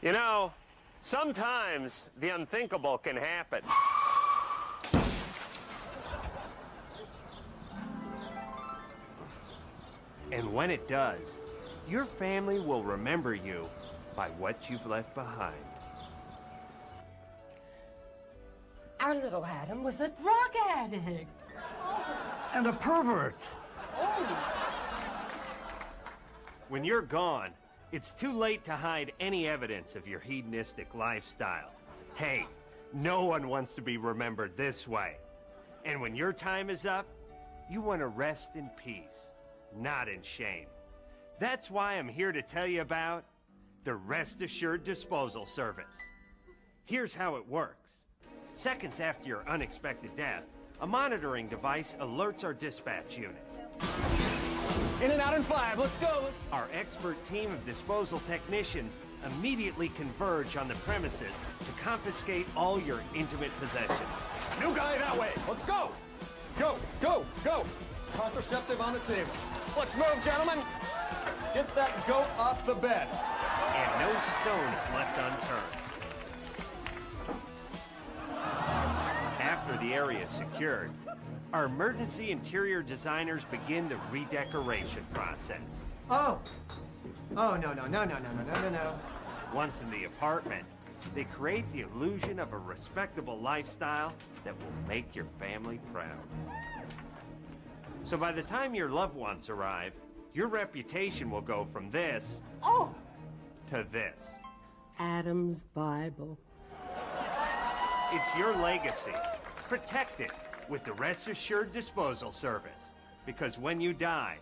You know, sometimes the unthinkable can happen. And when it does, your family will remember you by what you've left behind. Our little Adam was a drug addict. And a pervert. When you're gone, it's too late to hide any evidence of your hedonistic lifestyle. Hey, no one wants to be remembered this way. And when your time is up, you want to rest in peace, not in shame. That's why I'm here to tell you about the Rest Assured Disposal Service. Here's how it works. Seconds after your unexpected death, a monitoring device alerts our dispatch unit. In and out in 5, let's go. Our expert team of disposal technicians immediately converge on the premises to confiscate all your intimate possessions. New guy that way. Let's go. Go, go, go. Contraceptive on the table. Let's move, gentlemen. Get that goat off the bed. And no stone is left unturned. After the area is secured, our emergency interior designers begin the redecoration process. Oh, no. Once in the apartment, they create the illusion of a respectable lifestyle that will make your family proud. So by the time your loved ones arrive, your reputation will go from this to this. Adam's Bible. It's your legacy. Protect it with the Rest Assured Disposal Service. Because when you die,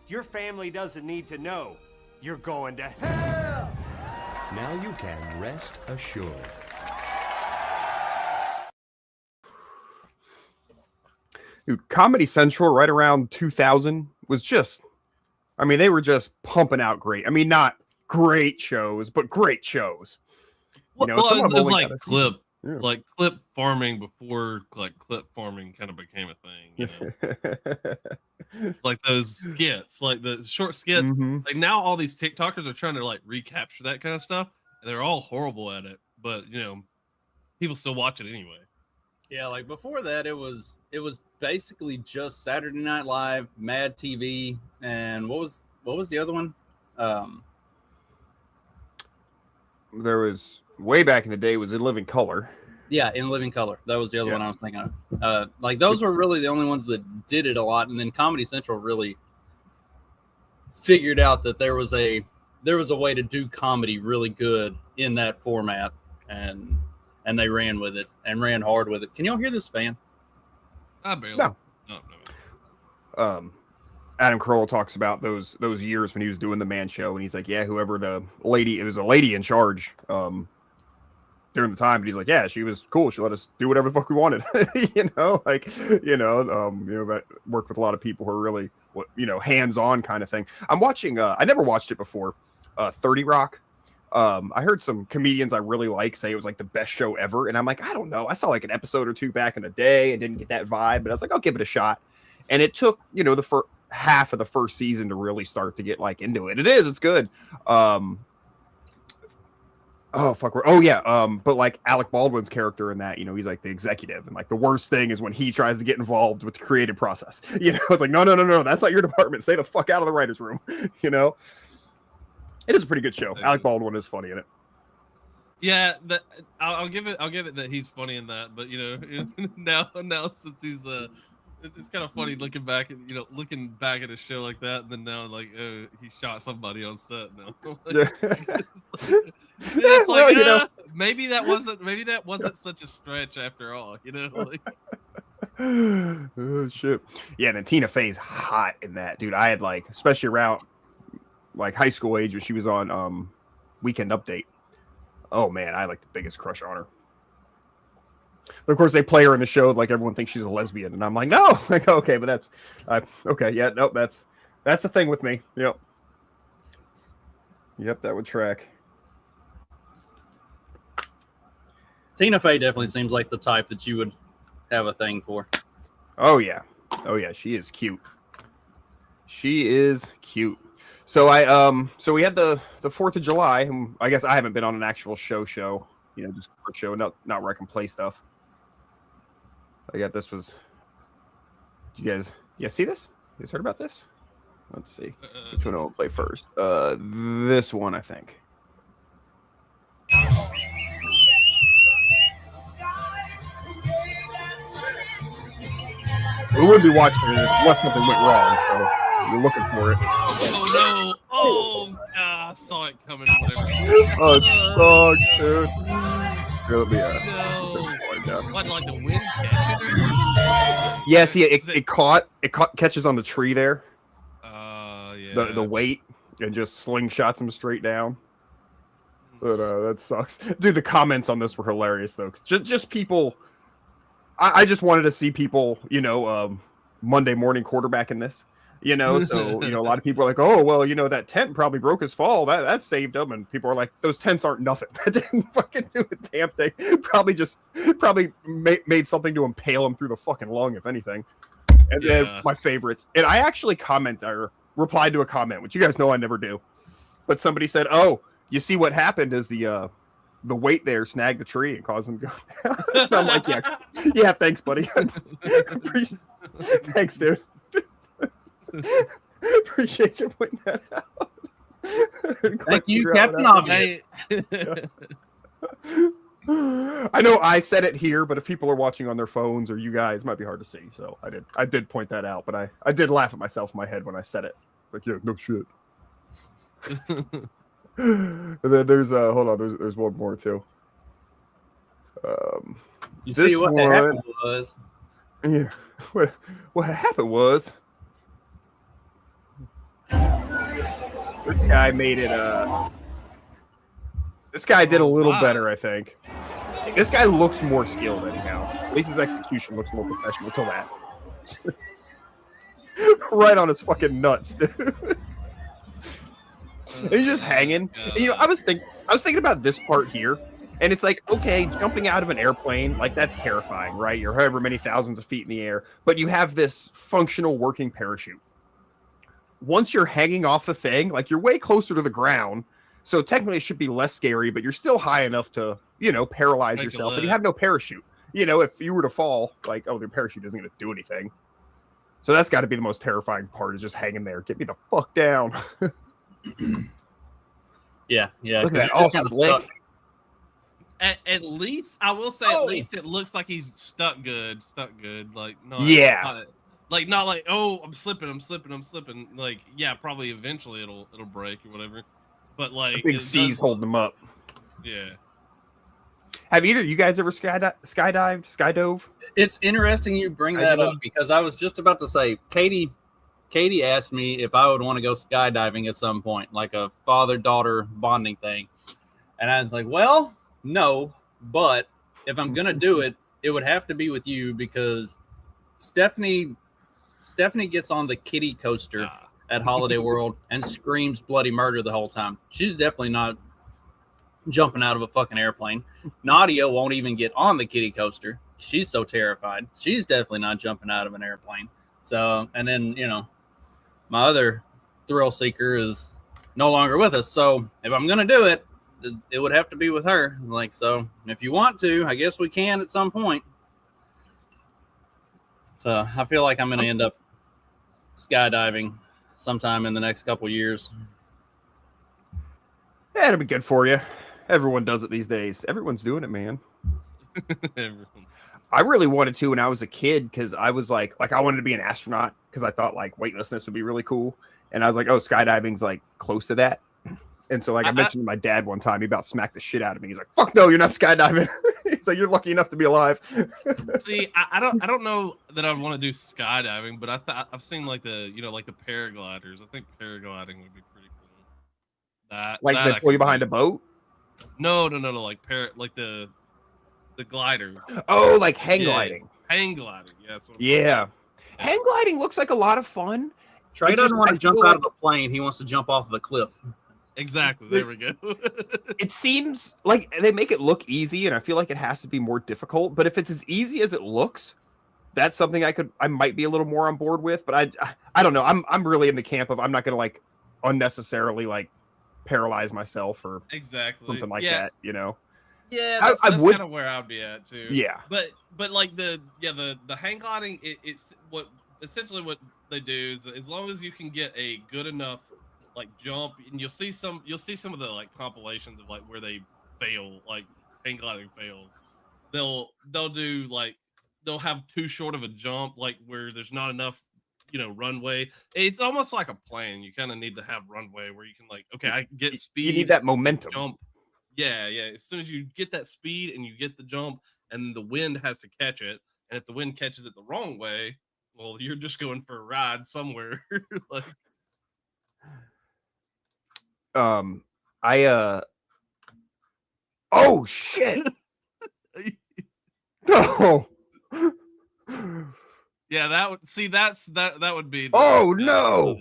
your family doesn't need to know you're going to hell. Now you can rest assured. Dude, Comedy Central right around 2000 was just, I mean, they were just pumping out great. I mean, not great shows, but great shows. You know, well, it was like clip. Like clip farming before like clip farming kind of became a thing. You know? It's like those skits, like the short skits. Like now all these TikTokers are trying to like recapture that kind of stuff, and they're all horrible at it. But you know, people still watch it anyway. Yeah, like before that, it was basically just Saturday Night Live, Mad TV, and what was the other one? There was way back in the day was In Living Color. Yeah, In Living Color. That was the other one I was thinking of. Like those were really the only ones that did it a lot, and then Comedy Central really figured out that there was a way to do comedy really good in that format, and they ran with it and ran hard with it. Can y'all hear this fan? I barely. No. No. Adam Carolla talks about those years when he was doing the Man Show, and he's like, yeah, whoever the lady, it was a lady in charge during the time, but he's like, yeah, she was cool. She let us do whatever the fuck we wanted, but worked with a lot of people who are really, hands-on kind of thing. I'm watching, I never watched it before, 30 Rock. I heard some comedians I really like say it was like the best show ever, and I'm like, I don't know. I saw like an episode or two back in the day and didn't get that vibe, but I was like, I'll give it a shot. And it took, the first half of the first season to really start to get like into it. It's good. But like Alec Baldwin's character in that, he's like the executive, and like the worst thing is when he tries to get involved with the creative process. It's like, no, that's not your department. Stay the fuck out of the writer's room. It is a pretty good show. Alec Baldwin is funny in it. Yeah, I'll give it that he's funny in that, but now since he's it's kind of funny looking back at a show like that, and then now like he shot somebody on set now. It's like maybe that wasn't such a stretch after all, Oh shit. Yeah, and then Tina Fey's hot in that, dude. I had like, especially around like high school age when she was on Weekend Update. Oh man, I had like the biggest crush on her. But of course, they play her in the show like everyone thinks she's a lesbian, and I'm like, no, like okay, but that's okay, yeah, nope, that's the thing with me. Yep, that would track. Tina Fey definitely seems like the type that you would have a thing for. Oh yeah, she is cute. So so we had the 4th of July, and I guess I haven't been on an actual show, you know, just a show, not where I can play stuff. I got this was. You guys see this? You guys heard about this? Let's see. Which one I'll play first? This one, I think. We would be watching it unless something went wrong, so you're looking for it. Oh no! Oh, I saw it coming. Whatever. Oh, it sucks, dude. Here, let me, no. What, like the wind catch it or something? Yeah, see, it catches on the tree there. Yeah. The weight and just slingshots him straight down. But that sucks, dude. The comments on this were hilarious though. Just people. I just wanted to see people, you know, Monday morning quarterbacking this, you know. So, you know, a lot of people are like, oh, well, you know, that tent probably broke his fall. That saved him. And people are like, those tents aren't nothing. That didn't fucking do a damn thing. Probably made something to impale him through the fucking lung, if anything. And then my favorites. And I actually replied to a comment, which you guys know I never do. But somebody said, oh, you see what happened is the weight there snagged the tree and caused him to go down. And I'm like, yeah, thanks, buddy. Thanks, dude. Appreciate you pointing that out. Thank you, Captain Obvious. I know I said it here, but if people are watching on their phones or you guys, it might be hard to see. So I did point that out, but I did laugh at myself in my head when I said it. It's like, yeah, no shit. And then there's hold on, there's one more too. You see what happened was? Yeah, what happened was this guy made it. This guy did a little better, I think. This guy looks more skilled anyhow. At least his execution looks more professional till that. Right on his fucking nuts, dude. And he's just hanging. And, you know, I was thinking about this part here, and it's like, okay, jumping out of an airplane, like that's terrifying, right? You're however many thousands of feet in the air, but you have this functional working parachute. Once you're hanging off the thing, like you're way closer to the ground, so technically it should be less scary, but you're still high enough to, you know, paralyze yourself. But you have no parachute. You know, if you were to fall, like, oh, the parachute isn't going to do anything. So that's got to be the most terrifying part, is just hanging there. Get me the fuck down. Yeah. Look at that, all slick. At least I will say, at least it looks like he's stuck good. Like, no, yeah. Not like, oh, I'm slipping. Like, yeah, probably eventually it'll break or whatever. But like, a big C's holding him up. Yeah. Have either of you guys ever skydove? It's interesting you bring that up, because I was just about to say, Katie asked me if I would want to go skydiving at some point, like a father-daughter bonding thing. And I was like, well, no, but if I'm going to do it, it would have to be with you, because Stephanie gets on the kiddie coaster at Holiday World and screams bloody murder the whole time. She's definitely not jumping out of a fucking airplane. Nadia won't even get on the kiddie coaster. She's so terrified. She's definitely not jumping out of an airplane. So, and then, you know, my other thrill seeker is no longer with us. So if I'm going to do it, it would have to be with her. Like, so if you want to, I guess we can at some point. So I feel like I'm going to end up skydiving sometime in the next couple years. Yeah, it'll be good for you. Everyone does it these days. Everyone's doing it, man. I really wanted to when I was a kid, because I was like I wanted to be an astronaut, because I thought like weightlessness would be really cool. And I was like, oh, skydiving's like close to that. And so like I mentioned to my dad one time, he about smacked the shit out of me. He's like, fuck no, you're not skydiving. He's like, you're lucky enough to be alive. See, I don't know that I want to do skydiving, but I've seen like the paragliders. I think paragliding would be pretty cool. Like they pull you behind a boat? No, like the glider. Oh, like hang gliding. Hang gliding, yeah. Yeah. Hang gliding looks like a lot of fun. Trey doesn't want to jump out of a plane. He wants to jump off of a cliff. Exactly. There we go. It seems like they make it look easy, and I feel like it has to be more difficult. But if it's as easy as it looks, that's something I might be a little more on board with. But I don't know. I'm really in the camp of I'm not gonna like unnecessarily like paralyze myself or exactly something like yeah. that, you know. Yeah, I that's would- kind of where I'd be at too. Yeah. But like the hang gliding, it's what essentially what they do is as long as you can get a good enough like jump, and you'll see some of the like compilations of like where they fail, like hang gliding fails. They'll do like they'll have too short of a jump, like where there's not enough, runway. It's almost like a plane. You kind of need to have runway where you can like, okay, I get speed. You need that momentum. Jump. Yeah. As soon as you get that speed and you get the jump, and the wind has to catch it, and if the wind catches it the wrong way, well, you're just going for a ride somewhere. Like, oh shit. No. yeah, that would be. Oh no!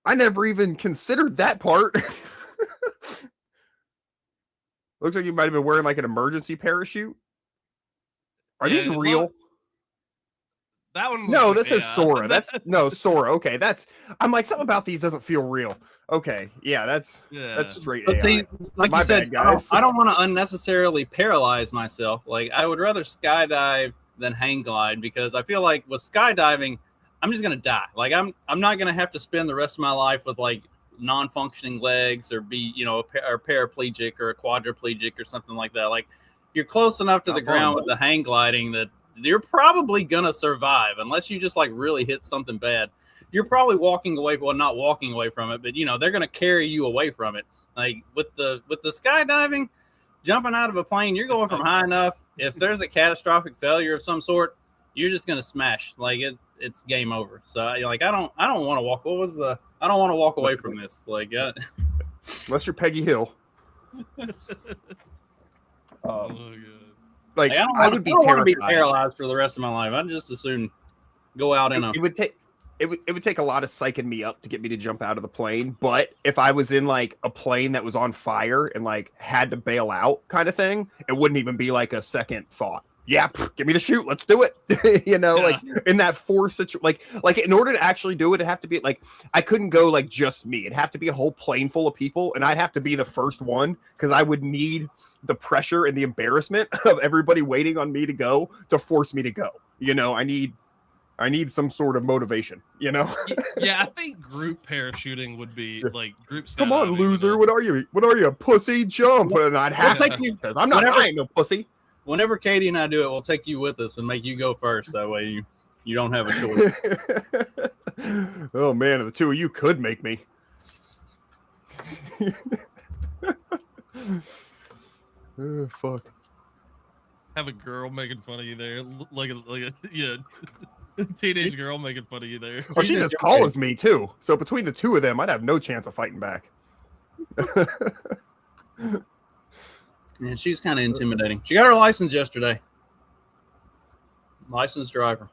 I never even considered that part. Looks like you might have been wearing like an emergency parachute. Are these real? That one. No, this is Sora. That's Sora. Okay, I'm like, something about these doesn't feel real. Okay, yeah, that's straight. But AI. see, like My you said, bad, guys. I don't want to unnecessarily paralyze myself. Like, I would rather skydive than hang glide, because I feel like with skydiving, I'm just gonna die. Like, I'm not gonna have to spend the rest of my life with like non-functioning legs or be a paraplegic or a quadriplegic or something like that. Like, you're close enough to the ground with the hang gliding that you're probably gonna survive, unless you just like really hit something bad. You're probably not walking away from it, but they're gonna carry you away from it. Like with the skydiving, jumping out of a plane, you're going from high enough. If there's a catastrophic failure of some sort, you're just gonna smash. Like it's game over. So like I don't want to walk. I don't want to walk away from this. Like unless you're Peggy Hill. Like I would be want to be paralyzed for the rest of my life. I'd just as soon go out in it would take a lot of psyching me up to get me to jump out of the plane. But if I was in like a plane that was on fire and like had to bail out kind of thing, it wouldn't even be like a second thought. Yeah, give me the chute. Let's do it. Like in that force situation, like in order to actually do it, it'd have to be like, I couldn't go like just me. It'd have to be a whole plane full of people, and I'd have to be the first one, because I would need the pressure and the embarrassment of everybody waiting on me to go to force me to go. I need some sort of motivation, Yeah, I think group parachuting would be like group. Come on, loser! What are you? What are you, a pussy? Jump! And I'd have to, because I'm not. I ain't no pussy. Whenever Katie and I do it, we'll take you with us and make you go first. That way you don't have a choice. Oh man, the two of you could make me. Oh, fuck. Have a girl making fun of you there, like a teenage girl making fun of you there. Oh, she's as tall as me too. So between the two of them, I'd have no chance of fighting back. Yeah, she's kind of intimidating. She got her license yesterday. Licensed driver.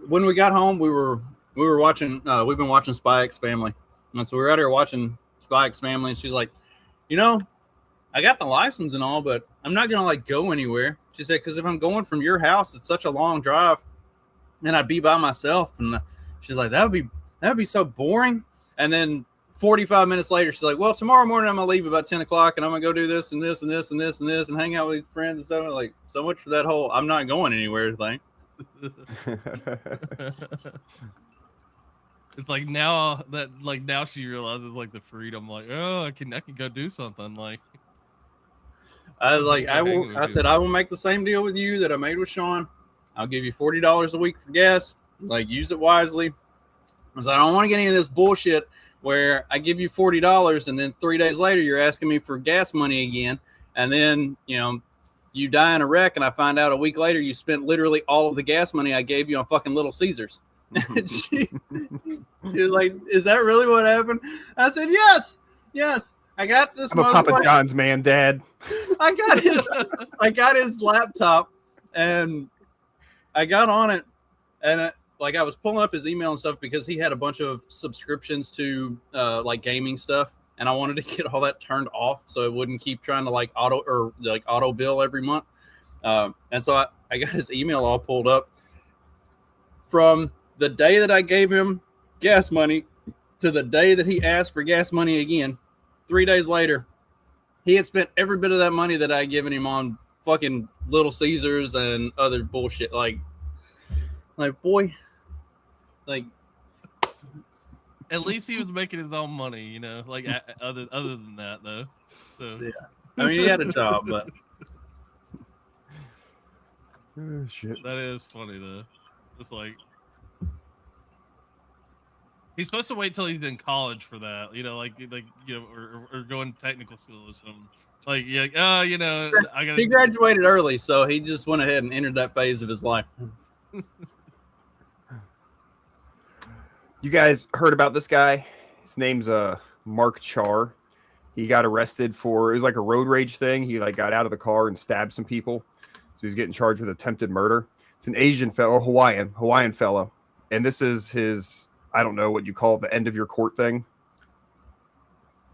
When we got home, we were watching. We've been watching Spy X Family, and so we were out here watching Spy X Family, and she's like, I got the license and all, but I'm not gonna like go anywhere. She said, because if I'm going from your house, it's such a long drive, and I'd be by myself. And she's like, that would be so boring. And then 45 minutes later, she's like, well, tomorrow morning I'm gonna leave about 10 o'clock, and I'm gonna go do this and this and this and this and this and hang out with friends and stuff. Like, so much for that whole I'm not going anywhere thing. It's like now she realizes like the freedom, like, oh, I can go do something. Like, I was like, I said I will make the same deal with you that I made with Sean. I'll give you $40 a week for gas. Like, use it wisely. I was like, I don't want to get any of this bullshit where I give you $40 and then 3 days later you're asking me for gas money again, and then you die in a wreck, and I find out a week later you spent literally all of the gas money I gave you on fucking Little Caesars. she was like, is that really what happened? I said, yes. I got this. I'm a Papa John's man, Dad. I got his laptop, and I got on it, and I was pulling up his email and stuff because he had a bunch of subscriptions to like gaming stuff, and I wanted to get all that turned off so it wouldn't keep trying to like auto bill every month. And so I got his email all pulled up from the day that I gave him gas money to the day that he asked for gas money again. 3 days later, he had spent every bit of that money that I had given him on fucking Little Caesars and other bullshit. Like boy, like. At least he was making his own money, you know. Like other than that, though. So Yeah, I mean, he had a job, but Shit. that is funny though. It's like he's supposed to wait till he's in college for that, you know, like you know, or going to technical school or something. Like, yeah, you know, I got. He graduated early, so he just went ahead and entered that phase of his life. You guys heard about this guy? His name's Mark Char. He got arrested for, it was like a road rage thing. He like got out of the car and stabbed some people. So he's getting charged with attempted murder. It's an Asian fellow, Hawaiian fellow. And this is his, I don't know what you call it, the end of your court thing.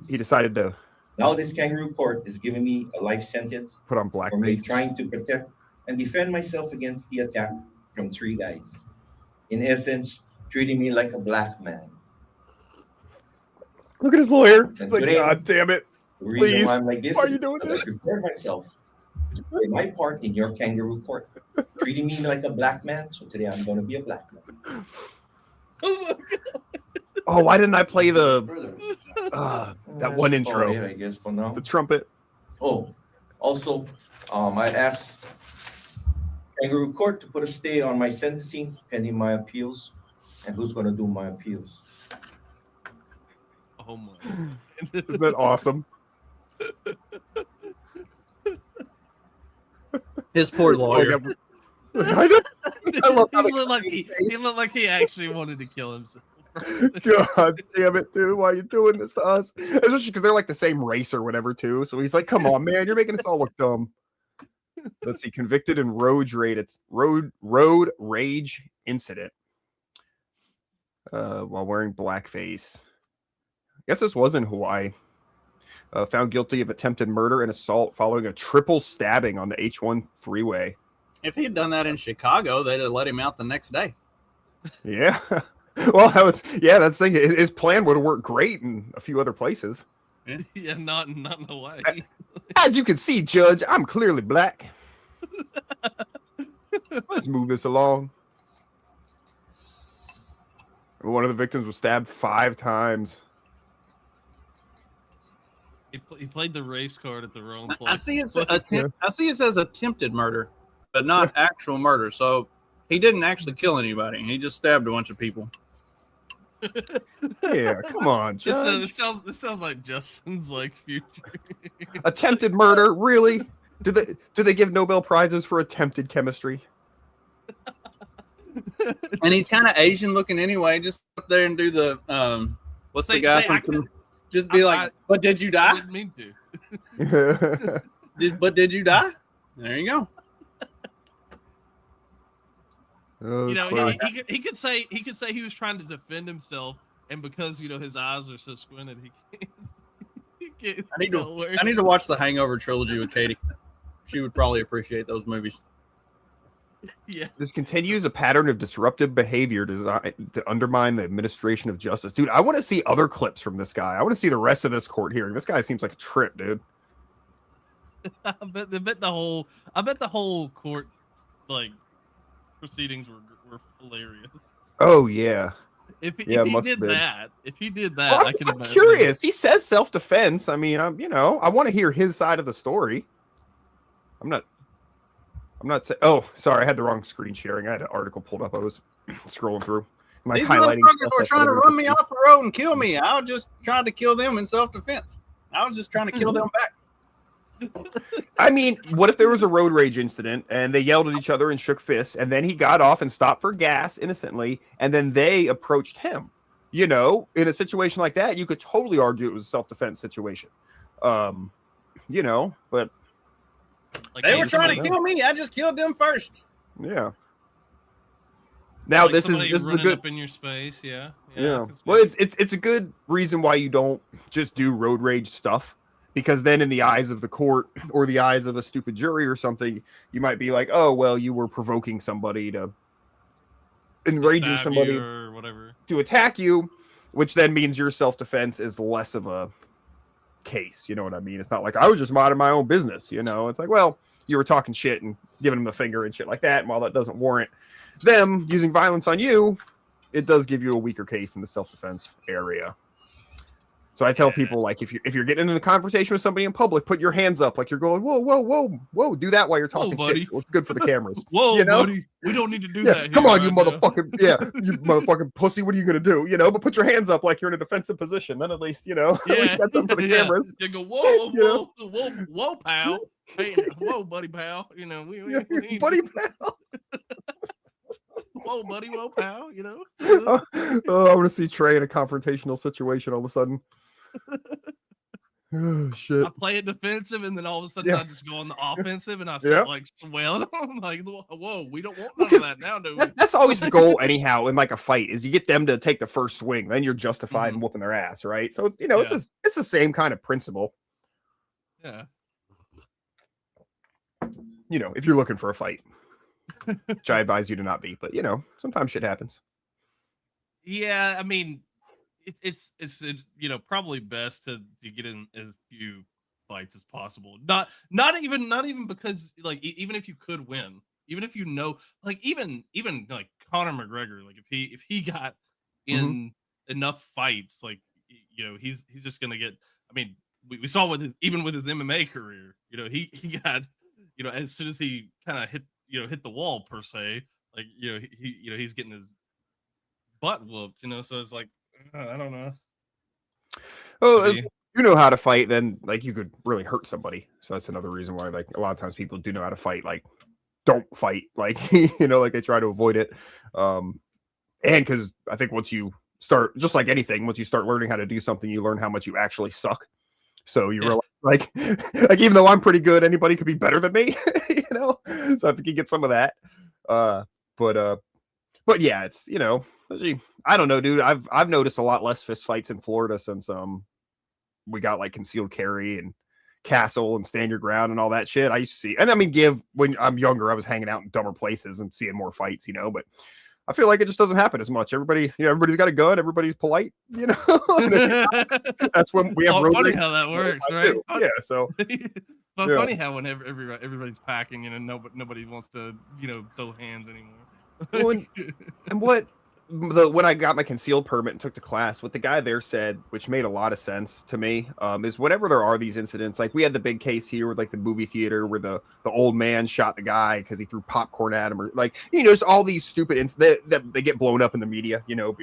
He decided to Now this kangaroo court is giving me a life sentence put on for me blackface. trying to protect and defend myself against the attack from 3 guys. In essence, treating me like a black man. Look at his lawyer. And It's like, today, God damn it. The reason Please, why I'm like this why are is you doing because this? I prepared myself to play my part in your kangaroo court. Treating me like a black man, so today I'm going to be a black man. Oh, why didn't I play the that one That's intro? about it, I guess, for now. The trumpet. Oh, also, I asked kangaroo court to put a stay on my sentencing pending my appeals. And who's going to do my appeals? Oh my! Isn't that awesome? His poor lawyer. I know. I love how He looked like he actually wanted to kill himself. God damn it, dude. Why are you doing this to us? Especially because they're like the same race or whatever, too. So he's like, come on, man. You're making us all look dumb. Let's see. Convicted in road rage incident while wearing blackface. I guess this was in Hawaii. Found guilty of attempted murder and assault following a triple stabbing on the H1 freeway. If he had done that in Chicago, they'd have let him out the next day. Yeah. Well, that's the thing. His plan would have worked great in a few other places. Yeah, not in Hawaii. As you can see, Judge, I'm clearly black. Let's move this along. One of the victims was stabbed 5 times. He played the race card at the wrong place. I see it says attempted murder, but not actual murder. So he didn't actually kill anybody. He just stabbed a bunch of people. Yeah, come on, Judge. This sounds like Justin's like future. Attempted murder, really? Do they give Nobel prizes for attempted chemistry? And he's kind of Asian looking anyway. Just up there and do the what's the guy from? Just be like, but did you I die? didn't mean to. Did you die? There you go. Oh, You know, Christ. he could say he was trying to defend himself, and because you know his eyes are so squinted, he can't. I need to watch the Hangover trilogy with Katie. She would probably appreciate those movies. Yeah. This continues a pattern of disruptive behavior designed to undermine the administration of justice. Dude, I want to see other clips from this guy. I want to see the rest of this court hearing. This guy seems like a trip, dude. I bet the whole court like proceedings were hilarious. Oh yeah. If he must did have been. that, Well, I can I'm imagine. curious. He says self-defense. I mean, I want to hear his side of the story. I'm not saying. Oh, sorry, I had the wrong screen sharing. I had an article pulled up. I was scrolling through. Am I These highlighting motherfuckers stuff were that's trying to other run me people? off the road and kill me. I was just trying to kill them in self-defense. I was just trying to kill them back. I mean, what if there was a road rage incident and they yelled at each other and shook fists, and then he got off and stopped for gas innocently, and then they approached him? You know, in a situation like that, you could totally argue it was a self-defense situation. You know, but Like, They hey, were trying to somebody- kill me. I just killed them first. yeah. Now like this somebody is a running good. up in your space. Yeah. Yeah. I can see Well, it. it's a good reason why you don't just do road rage stuff, because then in the eyes of the court or the eyes of a stupid jury or something, you might be like, oh, well, you were provoking somebody to enraging Stab somebody you or whatever. to attack you. which then means your self-defense is less of a case. You know what I mean? It's not like I was just minding my own business. You know, it's like, well, you were talking shit and giving them the finger and shit like that. And while that doesn't warrant them using violence on you, it does give you a weaker case in the self-defense area. So I tell people, like, if you're getting into a conversation with somebody in public, put your hands up like you're going, whoa, whoa, whoa, whoa. Do that while you're talking shit. So it's good for the cameras. Whoa, you know? buddy. We don't need to do that. Come on, right you motherfucking you motherfucking pussy. What are you gonna do? You know, but put your hands up like you're in a defensive position. Then at least, you know, at least you got something for the cameras. You go, whoa, pal. Hey, whoa, buddy, pal. You know, we buddy, pal. Whoa, buddy, whoa, pal. You know. I want to see Trey in a confrontational situation all of a sudden. Oh shit! I play it defensive, and then all of a sudden I just go on the offensive, and I start like swelling. I'm like, whoa, we don't want none of that now, do we? That's always the goal, anyhow. In like a fight, is you get them to take the first swing, then you're justified in whooping their ass, right? So you know, it's the same kind of principle. Yeah. You know, if you're looking for a fight, which I advise you to not be, but you know, sometimes shit happens. Yeah, I mean. It's you know, probably best to get in as few fights as possible. Not even because like even if you could win, even if you know, like even like Conor McGregor, like if he got in enough fights, like you know, he's just gonna get. I mean, we saw with his MMA career, you know, he got, you know, as soon as he kind of hit the wall per se, like you know he's getting his butt whooped, you know, so it's like. I don't know. Oh, if you know how to fight, then like you could really hurt somebody. So that's another reason why like a lot of times people do know how to fight. Like, don't fight. Like you know, like they try to avoid it. And because I think once you start, just like anything, once you start learning how to do something, you learn how much you actually suck. So you realize, like even though I'm pretty good, anybody could be better than me. You know, so I think you get some of that. But yeah, it's you know. I don't know, dude. I've noticed a lot less fist fights in Florida since we got like concealed carry and castle and stand your ground and all that shit. I used to see, and I mean, when I'm younger, I was hanging out in dumber places and seeing more fights, you know. But I feel like it just doesn't happen as much. Everybody, you know, everybody's got a gun. Everybody's polite, you know. That's when we have. Funny how that works, right? Yeah. So. But funny how whenever everybody's packing, you know, nobody wants to, you know, throw hands anymore. Well, and what. When I got my concealed permit and took the class, what the guy there said, which made a lot of sense to me, is whenever there are these incidents, like we had the big case here with like the movie theater where the old man shot the guy because he threw popcorn at him, or like, you know, just all these stupid incidents that they get blown up in the media, you know.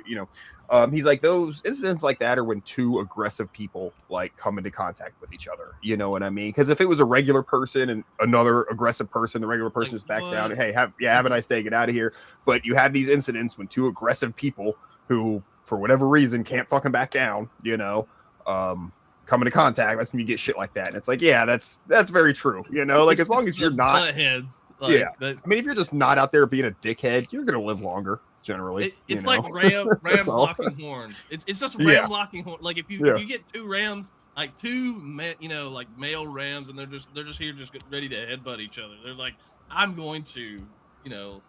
He's like, those incidents like that are when two aggressive people like come into contact with each other. You know what I mean? Because if it was a regular person and another aggressive person, the regular person just backs down. Hey, have a nice day, get out of here. But you have these incidents when two aggressive people who, for whatever reason, can't fucking back down. You know, come into contact. That's when you get shit like that. And it's like, yeah, that's very true. You know, like as long as you're not heads. Like, I mean, if you're just not out there being a dickhead, you're gonna live longer. Generally, it's like rams locking horns. It's just ram locking horns. Like if you get two rams, like you know, like male rams, and they're just here just ready to headbutt each other. They're like, I'm going to, you know,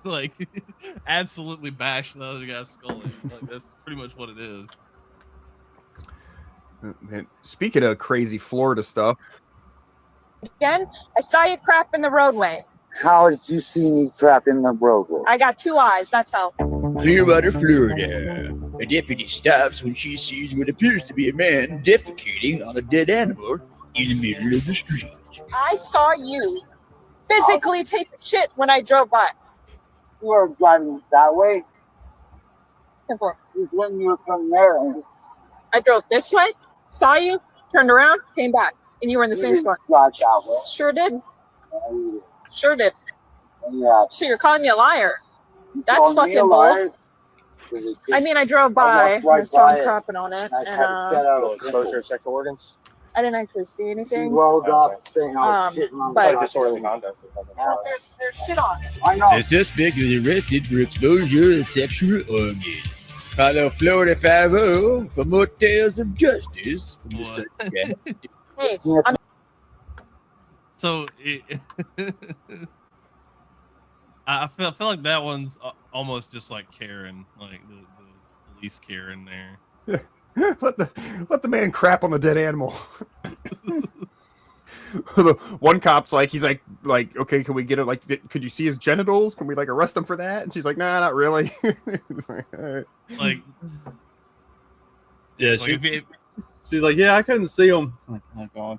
like absolutely bash the other guy's skull in. Like that's pretty much what it is. And speaking of crazy Florida stuff, again, I saw you crap in the roadway. How did you see me crap in the roadway? I got two eyes, that's how. Clearwater, Florida. A deputy stops when she sees what appears to be a man defecating on a dead animal in the middle of the street. I saw you physically take a shit when I drove by. You were driving that way? Simple. When you were from there. I drove this way, saw you, turned around, came back, and you were in the same spot. Sure did. Sure did. Yeah. So you're calling me a liar? That's fucking bull. I mean, I drove by and saw him crapping on it, and exposure of sexual organs. I didn't actually see anything. But disorderly conduct. There's shit on it. I know. The suspect was arrested for exposure of sexual organs. Follow Florida 5-0 for more tales of justice from the suspect. Hey, So I feel like that one's almost just like Karen, like the police care in there. let the man crap on the dead animal. One cop's like, he's like, okay, can we get it? Like, could you see his genitals? Can we like arrest him for that? And she's like, nah, not really. Like, all right. Like, yeah, like she's like, yeah, I couldn't see him. It's like, oh god.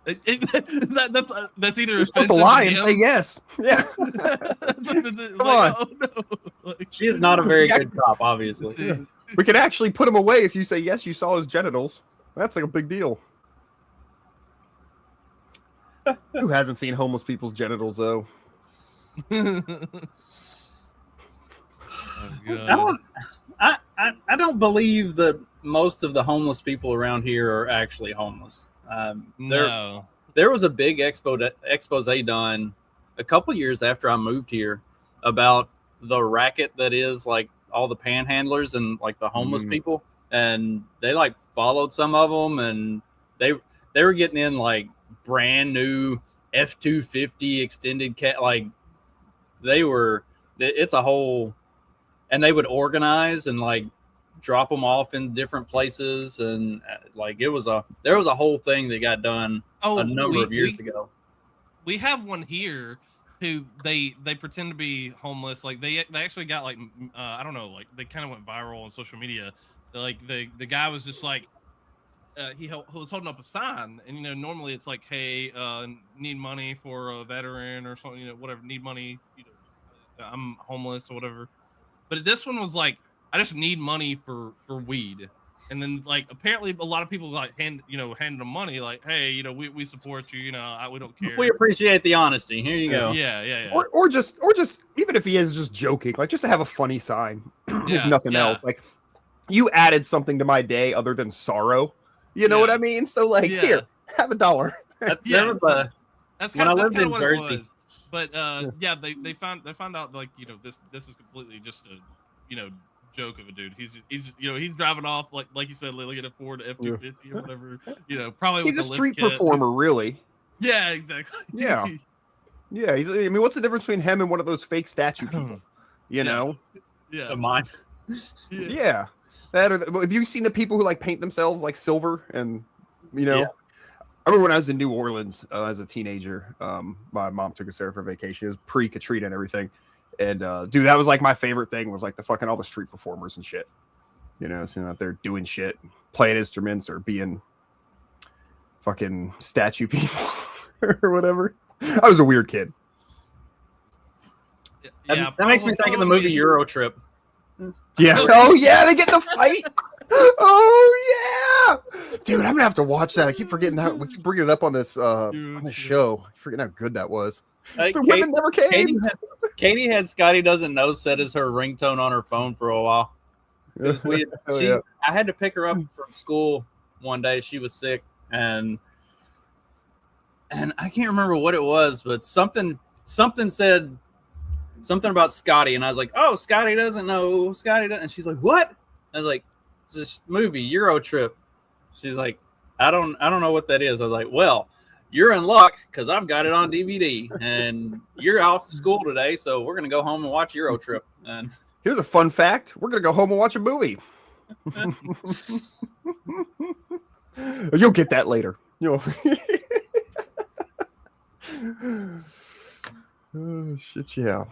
That's either You're supposed to lie and say yes. Yeah. Come on. Oh, no. Like, She is not a very good cop, obviously. We can actually put him away if you say yes, you saw his genitals. That's like a big deal. Who hasn't seen homeless people's genitals though? oh, God. I don't believe that most of the homeless people around here are actually homeless. No. There was a big expose done a couple years after I moved here about the racket that is like all the panhandlers and like the homeless people, and they like followed some of them, and they were getting in like brand new F-250 extended cat, like it's a whole, and they would organize and like drop them off in different places, and like there was a whole thing that got done a number of years ago. We have one here who they pretend to be homeless. Like they actually got like I don't know, like they kind of went viral on social media. Like the guy was just like he was holding up a sign, and normally it's like, hey, need money for a veteran or something, whatever, need money, I'm homeless or whatever. But this one was like, I just need money for weed. And then like apparently a lot of people like handed them money, like, hey, we support you, we don't care. We appreciate the honesty. Here you go. Yeah. Or just even if he is just joking, like just to have a funny sign, if nothing else. Like, you added something to my day other than sorrow. You know what I mean? So like, here, have $1. That's when I lived in Jersey. But they found out like this is completely just a joke of a dude. He's driving off like you said, looking at Ford F-250 or whatever. Probably he's with a street performer, really. Yeah, exactly. Yeah. I mean, what's the difference between him and one of those fake statue people? You know? Yeah. Mine. Yeah. That or have you seen the people who like paint themselves like silver and I remember when I was in New Orleans as a teenager, my mom took us there for vacation. It was pre-Katrina and everything. And dude, that was like my favorite thing, was like all the street performers and shit. Seeing out there doing shit, playing instruments or being fucking statue people or whatever. I was a weird kid. Yeah, that makes me think of the movie Euro Trip. Yeah. Oh yeah, they get in the fight. Oh yeah, dude, I'm gonna have to watch that. I keep forgetting how we keep bringing it up on this on the show. I keep forgetting how good that was. The women never came. Katie had Scotty Doesn't Know set as her ringtone on her phone for a while. I had to pick her up from school one day. She was sick, and I can't remember what it was, but something said something about Scotty, and I was like, "Oh, Scotty doesn't know. Scotty doesn't." And she's like, "What?" I was like, "It's this movie, Euro Trip." She's like, "I don't know what that is." I was like, "Well, you're in luck because I've got it on DVD, and you're off school today, so we're gonna go home and watch Euro Trip." And here's a fun fact: we're gonna go home and watch a movie. You'll get that later. Oh, shit, yeah.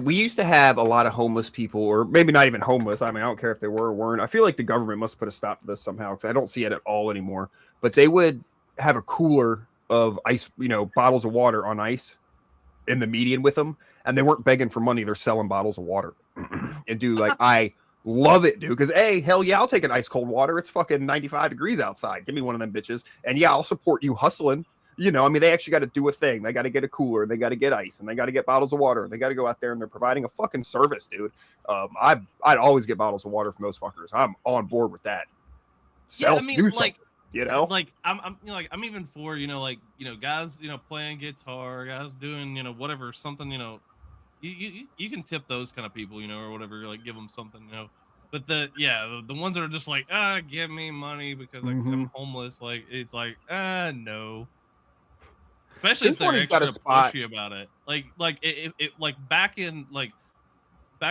We used to have a lot of homeless people, or maybe not even homeless. I mean, I don't care if they were or weren't. I feel like the government must put a stop to this somehow, because I don't see it at all anymore. But they would have a cooler of ice, bottles of water on ice in the median with them, and they weren't begging for money. They're selling bottles of water. And dude, like, I love it, dude, because hell yeah, I'll take an ice cold water. It's fucking 95 degrees outside. Give me one of them bitches. And yeah, I'll support you hustling. They actually got to do a thing. They got to get a cooler, they got to get ice, and they got to get bottles of water. They got to go out there, and they're providing a fucking service, dude. I'd always get bottles of water from those fuckers. I'm on board with that. Do something, I'm even for guys playing guitar, guys doing whatever, something, you can tip those kind of people, or whatever, like give them something, But the ones that are just like, give me money because I'm homeless, like it's like, no. Especially if This they're morning's got a extra spot. pushy about it. Like back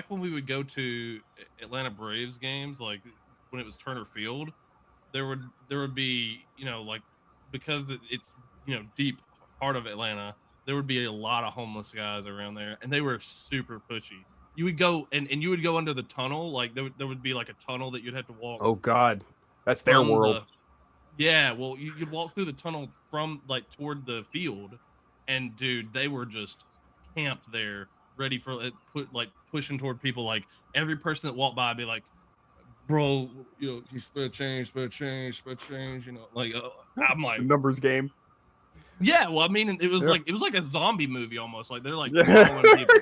when we would go to Atlanta Braves games, like when it was Turner Field, there would be, you know, like, because it's, you know, deep heart of Atlanta, there would be a lot of homeless guys around there, and they were super pushy. You would go and you would go under the tunnel, like there would be like a tunnel that you'd have to walk. Oh God, that's their world. Yeah, well, you'd walk through the tunnel from like toward the field, and dude, they were just camped there, ready for it, pushing toward people. Like every person that walked by, would be like, "Bro, you know, you spare change, you know." Like I'm like, the numbers game. Yeah, well, I mean, it was like a zombie movie almost. Like they're like Yeah. following people.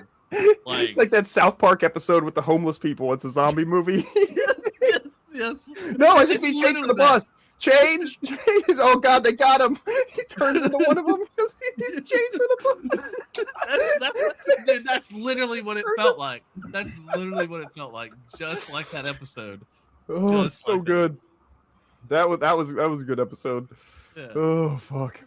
Like, it's like that South Park episode with the homeless people. It's a zombie movie. yes. No, I just need change for the bus. Change. Oh God, they got him. He turns into one of them because he needs change for the bus. Dude, that's literally what it felt like. That's literally what it felt like. Just like that episode. Oh, it's so good. That was a good episode. Yeah. Oh fuck.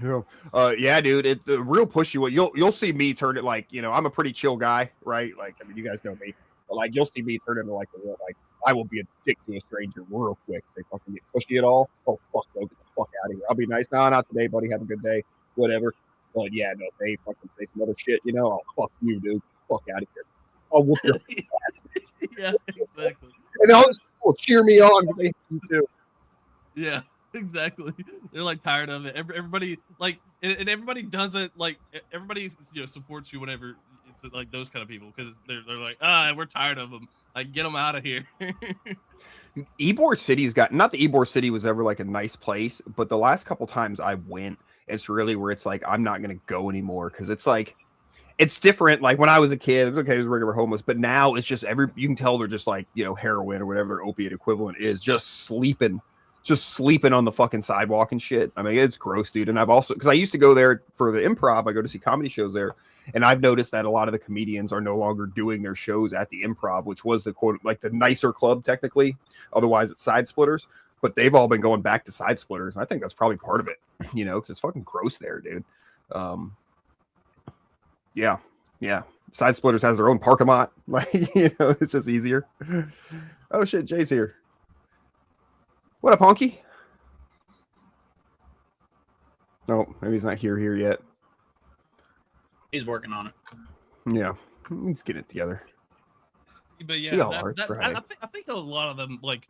Yeah, dude. The real pushy one. You'll see me turn it, like, you know, I'm a pretty chill guy, right? Like, I mean, you guys know me, but like, you'll see me turn into like a real, like, I will be a dick to a stranger real quick. They fucking get pushy at all. Oh fuck, no, get the fuck out of here. I'll be nice. No, not today, buddy. Have a good day. Whatever. But yeah, no, if they fucking say some other shit, you know, oh fuck you, dude. Fuck out of here. I'll whoop your ass. Yeah, exactly. And all these people cheer me on because they hate you too. Yeah, exactly. They're like tired of it. Everybody like, and everybody does it. Like everybody, you know, supports you whenever it's like those kind of people, because they're like, we're tired of them. Like, get them out of here. Ybor City's got, not that Ybor City was ever like a nice place, but the last couple times I went, it's really where it's like, I'm not going to go anymore. Cause it's like, it's different. Like when I was a kid, it was okay, it was regular homeless, but now it's just you can tell they're just like, you know, heroin or whatever their opiate equivalent is, just sleeping on the fucking sidewalk and shit. I mean, it's gross, dude. And I've also, cause I used to go there for the Improv. I go to see comedy shows there. And I've noticed that a lot of the comedians are no longer doing their shows at the Improv, which was the quote, like the nicer club technically. Otherwise it's Side Splitters, but they've all been going back to Side Splitters. And I think that's probably part of it, you know, because it's fucking gross there, dude. Yeah. Side Splitters has their own parkamot. Like, you know, it's just easier. Oh shit, Jay's here. What up, Honky? No, maybe he's not here yet. He's working on it. Yeah, let's get it together. But yeah, I think a lot of them like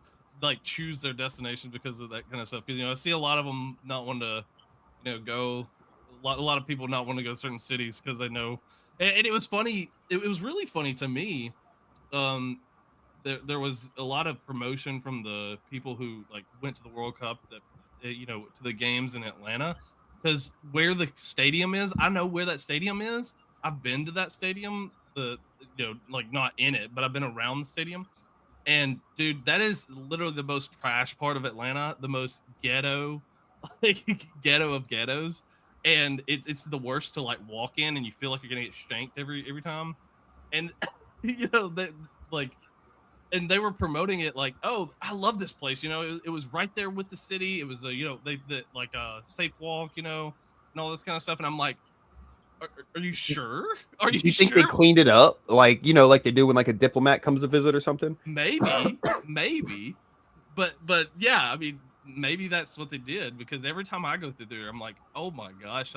choose their destination because of that kind of stuff. Because, you know, I see a lot of them not want to, you know, go. A lot of people not want to go to certain cities because they know. And it was funny. It was really funny to me. There was a lot of promotion from the people who like went to the World Cup, that, you know, to the games in Atlanta. Because where the stadium is, I know where that stadium is. I've been to that stadium, you know, like not in it, but I've been around the stadium. And dude, that is literally the most trash part of Atlanta, the most ghetto, like ghetto of ghettos. And it's the worst to like walk in, and you feel like you're gonna get shanked every time. And you know that like. And they were promoting it like, oh, I love this place. You know, it was right there with the city. It was you know, they like a safe walk, you know, and all this kind of stuff. And I'm like, are you sure? Are you Do you think sure? they cleaned it up, like, you know, like they do when like a diplomat comes to visit or something? Maybe. But yeah, I mean, maybe that's what they did, because every time I go through there, I'm like, oh my gosh,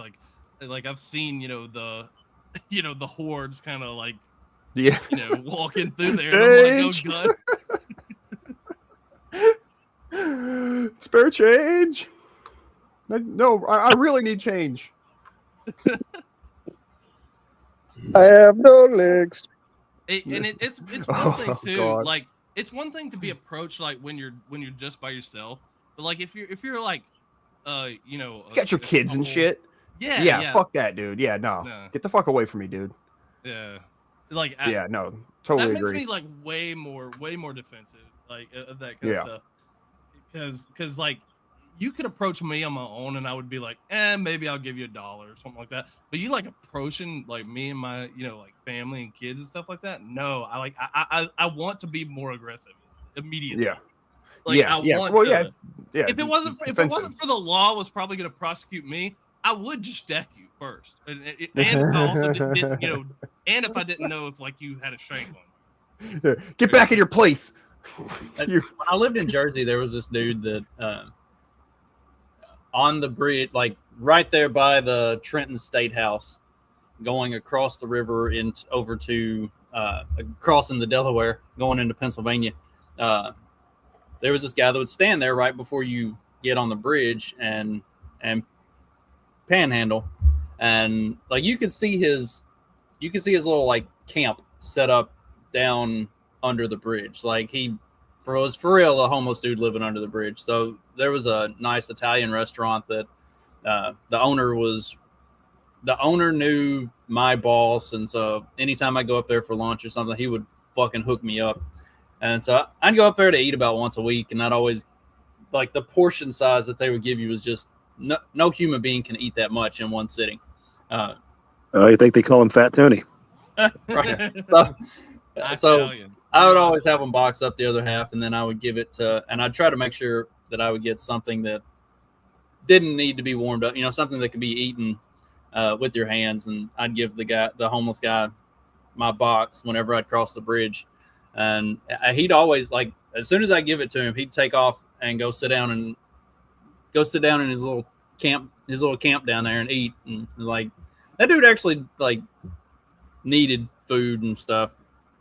like I've seen, you know, the hordes kind of like. Yeah, you know, walking through there. And I'm like, oh god. Spare change. No, I really need change. I have no legs. It's one thing too. God. Like, it's one thing to be approached like when you're just by yourself, but like if you're like, you know, You got your kids and shit. Yeah. Fuck that, dude. Yeah, no. Get the fuck away from me, dude. Yeah. Like, yeah, no, totally that agree. makes me like way more defensive, like of that kind of stuff. Because like you could approach me on my own, and I would be like, maybe I'll give you $1 or something like that. But you like approaching like me and my, you know, like family and kids and stuff like that. No, I want to be more aggressive immediately. Yeah. Like, I want to. Yeah. If it wasn't for the law was probably going to prosecute me, I would just deck you first, and if I also didn't, and if I didn't know if like you had a shank on. Yeah. Get back in your place. When I lived in Jersey, there was this dude that on the bridge, like right there by the Trenton State House, going across the river over to crossing the Delaware, going into Pennsylvania. There was this guy that would stand there right before you get on the bridge and panhandle, and like you could see his little like camp set up down under the bridge. Like he was for real a homeless dude living under the bridge. So there was a nice Italian restaurant that the owner knew my boss, and so anytime I go up there for lunch or something, he would fucking hook me up. And so I'd go up there to eat about once a week, and I'd always like the portion size that they would give you was just no human being can eat that much in one sitting. You think they call him Fat Tony? Right. So I would always have them box up the other half, and then I would give it to, and I'd try to make sure that I would get something that didn't need to be warmed up, something that could be eaten with your hands. And I'd give the homeless guy, my box whenever I'd cross the bridge. And he'd always, like, as soon as I give it to him, he'd take off and go sit down in his little camp down there and eat. And like, that dude actually like needed food and stuff.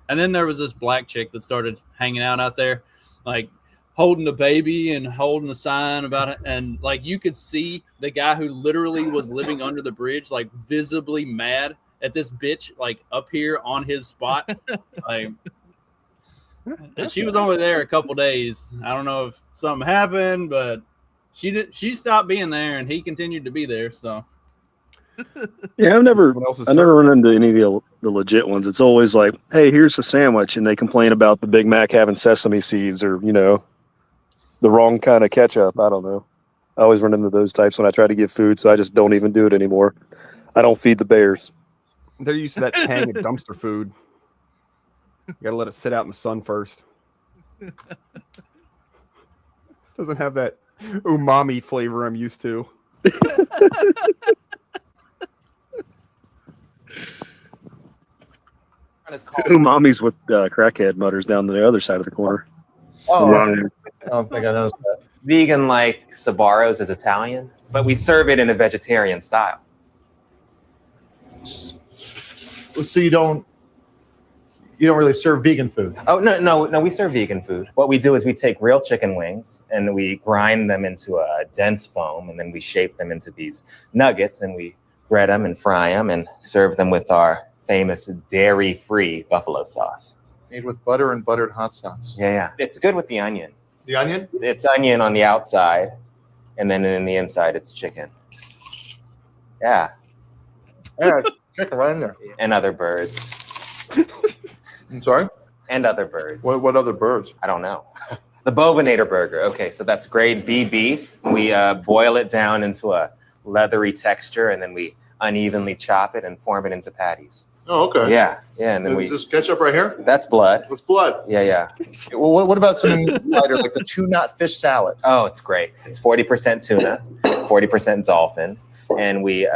And then there was this black chick that started hanging out there, like holding a baby and holding a sign about it. And like, you could see the guy who literally was living under the bridge, like visibly mad at this bitch, like up here on his spot. Like, she was only there a couple days. I don't know if something happened, but she stopped being there and he continued to be there. So yeah, I've never run into any of the legit ones. It's always like, hey, here's a sandwich, and they complain about the Big Mac having sesame seeds or the wrong kind of ketchup. I don't know. I always run into those types when I try to give food, so I just don't even do it anymore. I don't feed the bears. They're used to that tang of dumpster food. You gotta let it sit out in the sun first. This doesn't have that umami flavor I'm used to. Umami's what Crackhead mutters down the other side of the corner. Oh, I don't think I noticed that. Vegan like Sabaros is Italian, but we serve it in a vegetarian style. So you don't really serve vegan food? Oh, no, we serve vegan food. What we do is we take real chicken wings and we grind them into a dense foam, and then we shape them into these nuggets, and we bread them and fry them and serve them with our famous dairy-free buffalo sauce. Made with butter and buttered hot sauce. Yeah. It's good with the onion. The onion? It's onion on the outside, and then in the inside, it's chicken. Yeah. Yeah, chicken right in there. And other birds. I'm sorry? And other birds. What other birds? I don't know. The bovinator burger. Okay, so that's grade B beef. We boil it down into a leathery texture, and then we unevenly chop it and form it into patties. Oh, okay. Yeah, and then Is this ketchup right here? That's blood. It's blood. Yeah. Well, what about something lighter, like the two-knot fish salad? Oh, it's great. It's 40% tuna, 40% dolphin, and we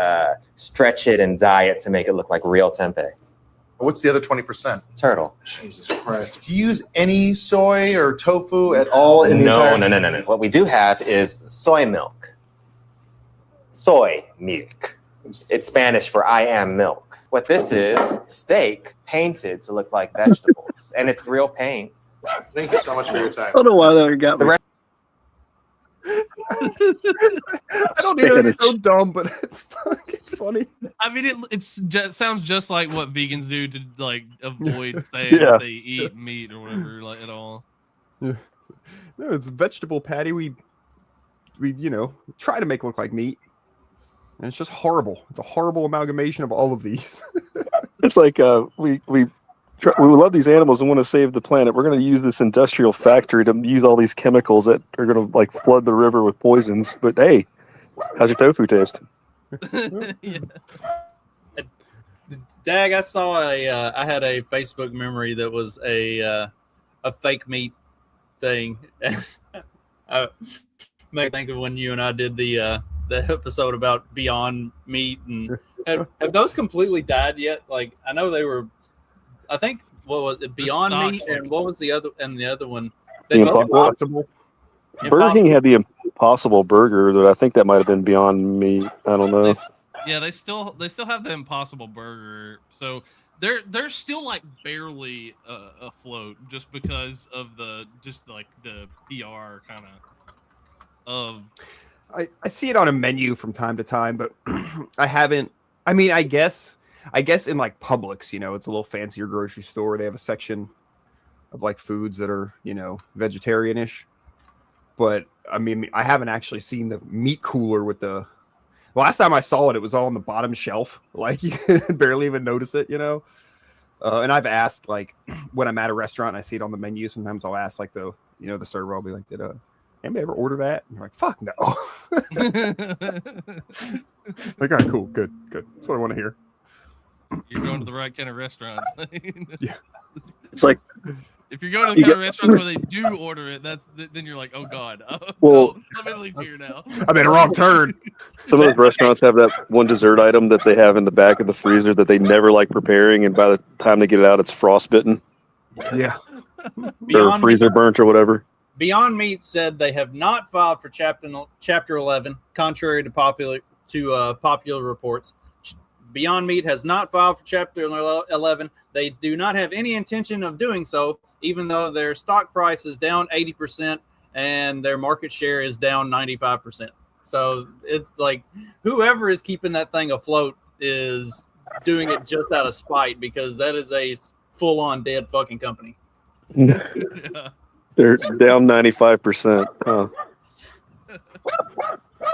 stretch it and dye it to make it look like real tempeh. What's the other 20%? Turtle. Jesus Christ. Do you use any soy or tofu at all in the entire... No. What we do have is soy milk. Soy milk. It's Spanish for I am milk. What this is, steak painted to look like vegetables. And it's real paint. Thank you so much for your time. I don't know why that got me. I don't know. It's so dumb, but it's funny. I mean, it sounds just like what vegans do to like avoid saying that they eat meat or whatever, like at all. Yeah. No, it's vegetable patty. We try to make look like meat, and it's just horrible. It's a horrible amalgamation of all of these. It's like we love these animals and want to save the planet. We're going to use this industrial factory to use all these chemicals that are going to like flood the river with poisons. But hey, how's your tofu taste? Yeah. Dag, I saw I had a Facebook memory that was a fake meat thing. I made me think of when you and I did the episode about Beyond Meat, and have those completely died yet? Like, I know they were. I think what was it, Beyond Meat, and what was the other one? They both Impossible. Burger King had the Impossible Burger, but I think that might have been Beyond Meat. I don't know. They still have the Impossible Burger, so they're still like barely afloat just because of the PR kind of. I see it on a menu from time to time, but I haven't. I mean, I guess in like Publix, you know, it's a little fancier grocery store. They have a section of like foods that are, you know, vegetarian-ish. But I mean, I haven't actually seen the meat cooler with the. Last time I saw it, it was all on the bottom shelf. Like you could barely even notice it, you know. And I've asked, like, when I'm at a restaurant and I see it on the menu, sometimes I'll ask, like, the server, I'll be like, did anybody ever order that? And they're like, fuck no. Like, all right, cool, good. That's what I want to hear. You're going to the right kind of restaurants. Yeah. It's like, if you're going to the kind of restaurants where they do order it, then you're like, oh god. Well, let me leave here now. I made a wrong turn. Some of those restaurants have that one dessert item that they have in the back of the freezer that they never like preparing, and by the time they get it out, it's frostbitten. Yeah. Or freezer burnt or whatever. Beyond Meat said they have not filed for Chapter 11, contrary to popular reports. Beyond Meat has not filed for Chapter 11. They do not have any intention of doing so, even though their stock price is down 80% and their market share is down 95%. So it's like whoever is keeping that thing afloat is doing it just out of spite, because that is a full-on dead fucking company. Yeah. They're down 95%.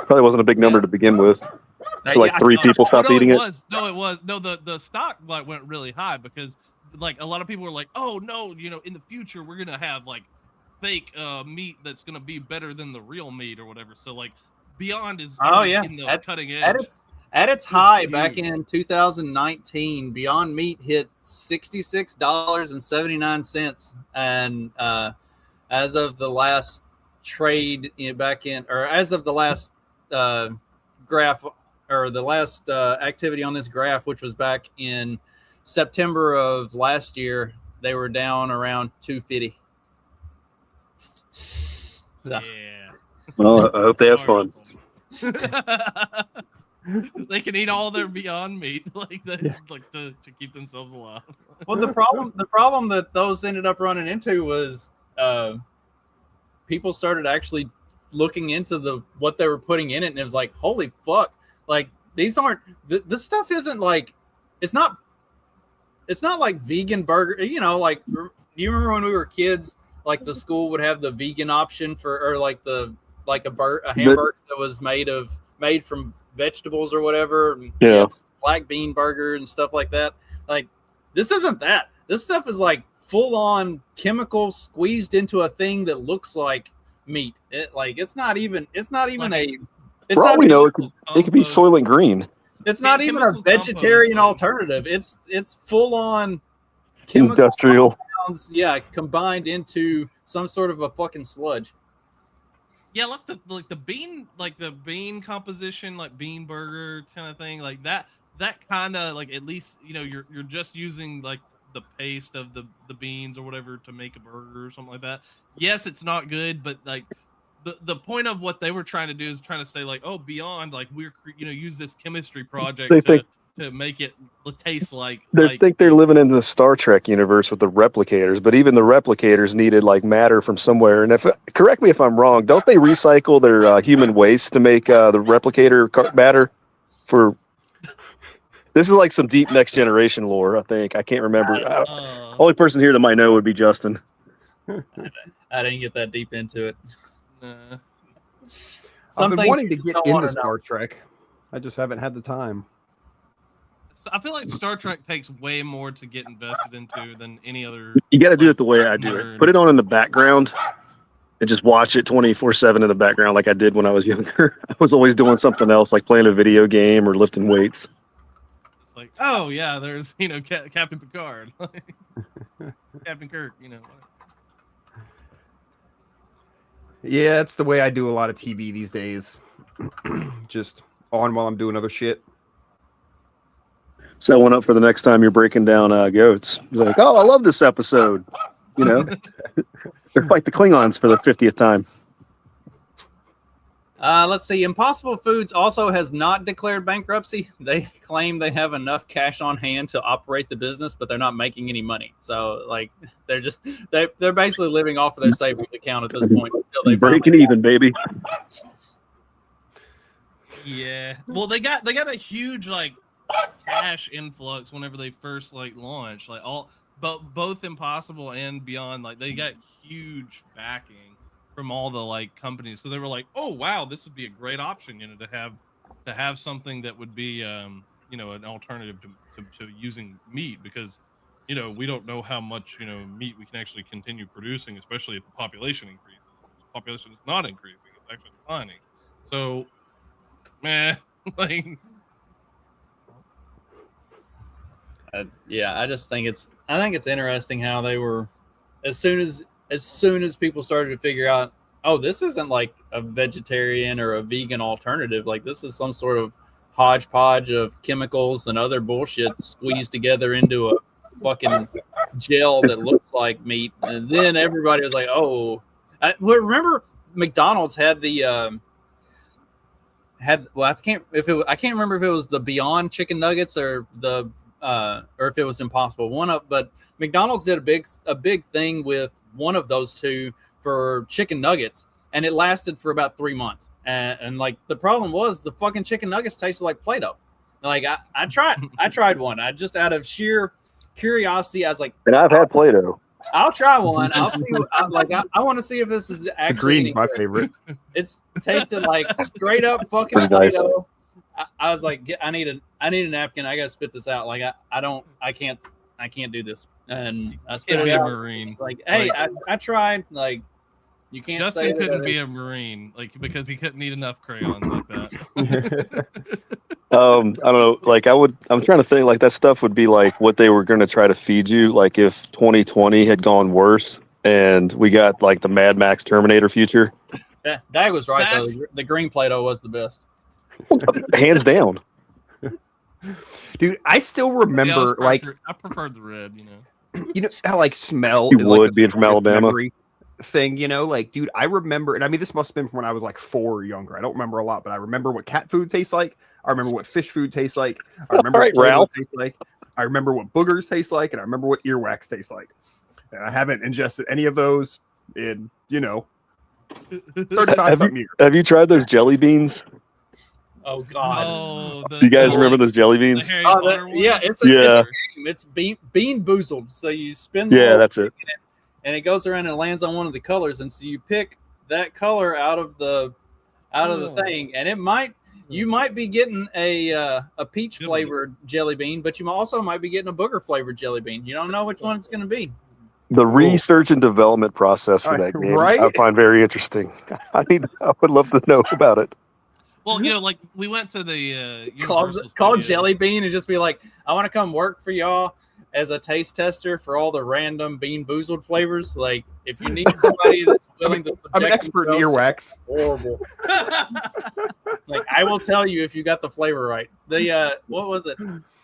Probably wasn't a big number to begin with. So like three people stopped eating it. The stock like went really high because like a lot of people were like, oh no, you know, in the future we're gonna have like fake meat that's gonna be better than the real meat or whatever. So like Beyond is in the cutting edge. At its high back in 2019, Beyond Meat hit $66.79, and as of the last graph, or the last activity on this graph, which was back in September of last year, they were down around 250. Yeah. Well, I hope they have fun. They can eat all their Beyond Meat, like to keep themselves alive. Well, the problem that those ended up running into was people started actually looking into what they were putting in it, and it was like, holy fuck! Like these aren't this stuff isn't like it's not like vegan burger. You know, like do you remember when we were kids? Like the school would have the vegan option a hamburger that was made from vegetables or whatever. Yeah. Black bean burger and stuff like that. Like this isn't that. This stuff is like full on chemicals squeezed into a thing that looks like meat. It's not even For all we know, it could be Soylent Green. It's not even a vegetarian alternative. It's full on Industrial. compounds, combined into some sort of a fucking sludge. Yeah, like the bean composition, like bean burger kind of thing, like that kind of like, at least, you know, you're just using like the paste of the beans or whatever to make a burger or something like that. Yes, it's not good, but like the point of what they were trying to do is trying to say like, oh, Beyond, like we're, you know, use this chemistry project to make it taste like. They think they're living in the Star Trek universe with the replicators, but even the replicators needed like matter from somewhere. And correct me if I'm wrong, don't they recycle their human waste to make the replicator matter? This is like some deep Next Generation lore, I think. I can't remember. Only person here that might know would be Justin. I didn't get that deep into it. I've been wanting to get into Star Trek. I just haven't had the time. I feel like Star Trek takes way more to get invested into than any other. You got to do it the way I do it. Put it on in the background and just watch it 24/7 in the background, like I did when I was younger. I was always doing something else, like playing a video game or lifting weights. It's like, oh yeah, there's, you know, Captain Picard, Captain Kirk, you know. Yeah, that's the way I do a lot of TV these days. just on while I'm doing other shit. Set one up for the next time you're breaking down goats. You're like, oh, I love this episode. You know, they're like the Klingons for the 50th time. Let's see. Impossible Foods also has not declared bankruptcy. They claim they have enough cash on hand to operate the business, but they're not making any money. So, like, they're basically living off of their savings account at this point. Until they breaking even, baby. Yeah. Well, they got a huge like cash influx whenever they first like launched. Like both Impossible and Beyond, like they got huge backing from all the like companies, so they were like, "Oh wow, this would be a great option, you know, to have something that would be, you know, an alternative to using meat, because, you know, we don't know how much, you know, meat we can actually continue producing, especially if the population increases. The population is not increasing; it's actually declining. So, man, like, yeah, I think it's interesting how they were as soon as people started to figure out, oh, this isn't like a vegetarian or a vegan alternative. Like, this is some sort of hodgepodge of chemicals and other bullshit squeezed together into a fucking gel that looks like meat. And then everybody was like, oh, remember McDonald's had the I can't remember if it was the Beyond chicken nuggets or if it was Impossible. But McDonald's did a big thing with one of those two for chicken nuggets, and it lasted for about 3 months. And like the problem was the fucking chicken nuggets tasted like Play-Doh. Like I tried one. I just out of sheer curiosity, I was like, and I've had Play-Doh. I'll try one. I'll see. I want to see if this is actually. The green's my favorite. It's tasted like straight up fucking Play-Doh. I was like, I need a napkin. I gotta spit this out. Like I can't do this. And I spit it out. Marine. Like, hey, I tried. Like, you can't. Justin say couldn't be a Marine, like, because he couldn't eat enough crayons like that. I don't know. Like, I'm trying to think. Like, that stuff would be like what they were going to try to feed you. Like, if 2020 had gone worse and we got like the Mad Max Terminator future. Yeah, Dag was right though. The green Play-Doh was the best. Hands down. Dude, I still remember I preferred the red, you know. You know how like smell You is would like being from Alabama thing, you know, like, dude, I remember, and I mean, this must have been from when I was like 4 or younger. I don't remember a lot, but I remember what cat food tastes like. I remember what fish food tastes like. I remember what Ralph tastes like. I remember what boogers taste like, and I remember what earwax tastes like. And I haven't ingested any of those in, you know, 35 something years. Have you tried those jelly beans? Oh God! Do you guys remember those jelly beans? Yeah, it's a game. It's bean boozled. So you spin. That's it. And it goes around and lands on one of the colors, and so you pick that color out of the thing, and you might be getting a peach flavored jelly bean, but you also might be getting a booger flavored jelly bean. You don't know which one it's going to be. The research and development process for that game, I find very interesting. I would love to know about it. Well, you know, like we went to the call Jelly Bean and just be like, I want to come work for y'all as a taste tester for all the random bean boozled flavors. Like, if you need somebody that's willing to subject I'm an expert in earwax. Horrible. Like, I will tell you if you got the flavor right. The what was it?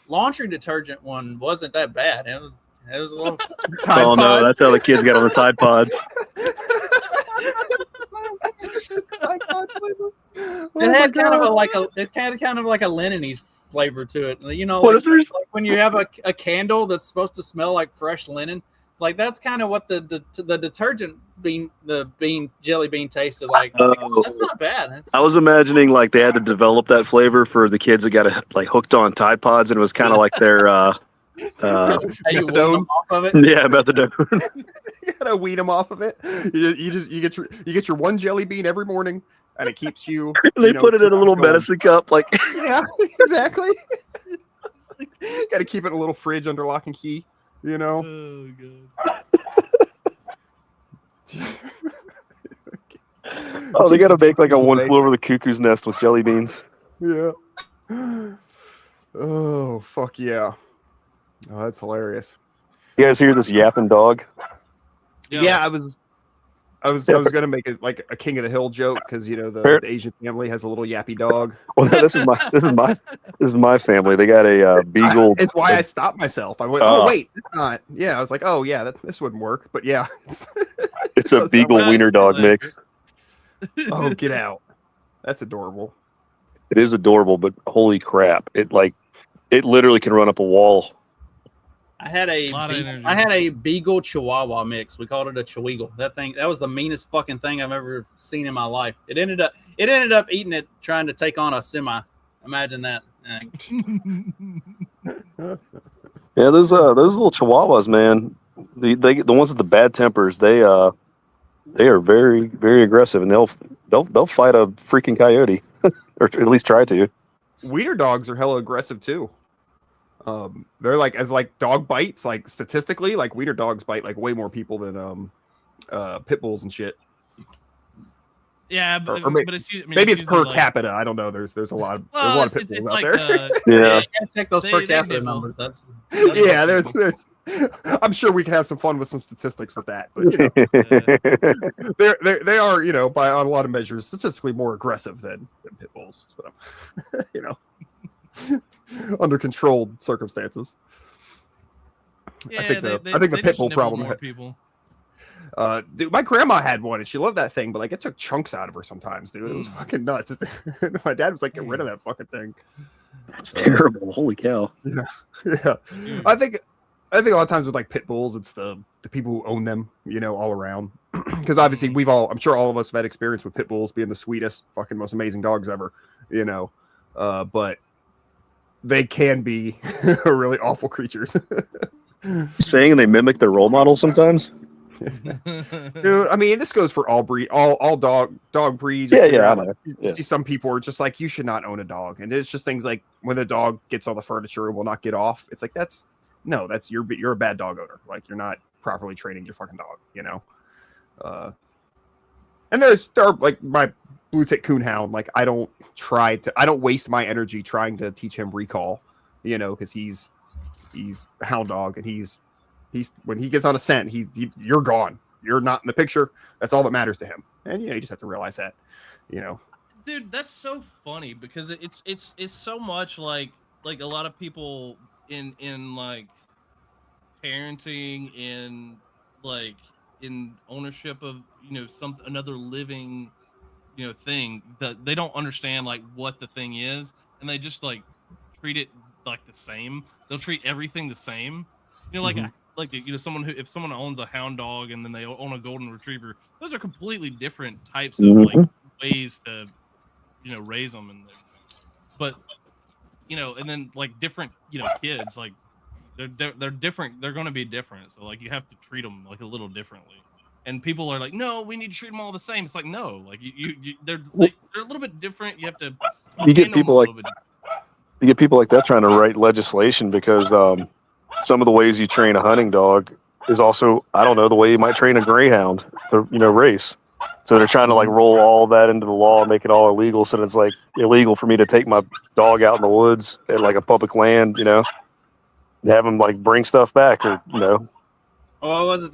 Laundry detergent one wasn't that bad. It was a little. Oh no, that's how the kids got on the Tide Pods. It had kind of like a linen-y flavor to it. You know, like when you have a candle that's supposed to smell like fresh linen. It's like that's kind of what the detergent jelly bean tasted like. That's not bad. I was imagining like they had to develop that flavor for the kids that got like hooked on Tide Pods, and it was kind of like their you them off of it? Yeah, about the donut. You gotta weed them off of it. You get your one jelly bean every morning, and it keeps you. They put it in a little medicine cup, like yeah, exactly. Got to keep it in a little fridge under lock and key. You know. Oh god. Oh, they got to make like a one flew over the cuckoo's nest with jelly beans. Yeah. Oh fuck yeah. Oh, that's hilarious. You guys hear this yapping dog? Yeah, I was I was gonna make it like a King of the Hill joke because the Asian family has a little yappy dog. Well, this is my family. They got a beagle. It's why I stopped myself. I went, oh wait, it's not. Yeah, I was like, oh yeah, this wouldn't work. But yeah, it's a beagle wiener dog mix. Oh, get out! That's adorable. It is adorable, but holy crap! It literally can run up a wall. I had a beagle chihuahua mix. We called it a chiweagle. That was the meanest fucking thing I've ever seen in my life. It ended up eating it, trying to take on a semi. Imagine that. Yeah, those little chihuahuas, man. The ones with the bad tempers, they are very, very aggressive, and they'll fight a freaking coyote, or at least try to. Wiener dogs are hella aggressive too. They're like dog bites, like statistically, like wiener dogs bite like way more people than pit bulls and shit. Yeah, but maybe it's per capita. I don't know. There's a lot of pit bulls out there. Yeah, check those per capita numbers. That's yeah. There's. I'm sure we can have some fun with some statistics with that, but they are by on a lot of measures statistically more aggressive than pit bulls. So, under controlled circumstances. Yeah, I think the pit bull problem. Dude, my grandma had one and she loved that thing, but like it took chunks out of her sometimes, dude. It was fucking nuts. My dad was like, get rid of that fucking thing. That's terrible. Holy cow. Yeah. I think a lot of times with like pit bulls, it's the people who own them, all around. Because obviously I'm sure all of us have had experience with pit bulls being the sweetest, fucking most amazing dogs ever, but they can be really awful creatures. Saying they mimic their role models sometimes. Dude, I mean, this goes for all dog breeds. Yeah. You see some people are just like, you should not own a dog, and it's just things like when the dog gets on the furniture and will not get off. It's like that's you're a bad dog owner. Like you're not properly training your fucking dog. And there are like my blue tick coonhound. Like I don't waste my energy trying to teach him recall, because he's a hound dog, and he's when he gets on a scent, you're gone. You're not in the picture. That's all that matters to him. And you just have to realize that. Dude, that's so funny because it's so much like a lot of people in like parenting, in like in ownership of another living thing, that they don't understand like what the thing is, and they just like treat it like the same. They'll treat everything the same. If someone owns a hound dog and then they own a golden retriever, those are completely different types of like ways to raise them, and then like different kids, like they're different. They're going to be different, so like you have to treat them like a little differently. And people are like, no, we need to treat them all the same. It's like, no, like they're a little bit different. You have to. You get people like that trying to write legislation because some of the ways you train a hunting dog is also, I don't know, the way you might train a greyhound to race. So they're trying to like roll all that into the law and make it all illegal. So it's like illegal for me to take my dog out in the woods at like a public land, and have them like bring stuff back or Well, what was it?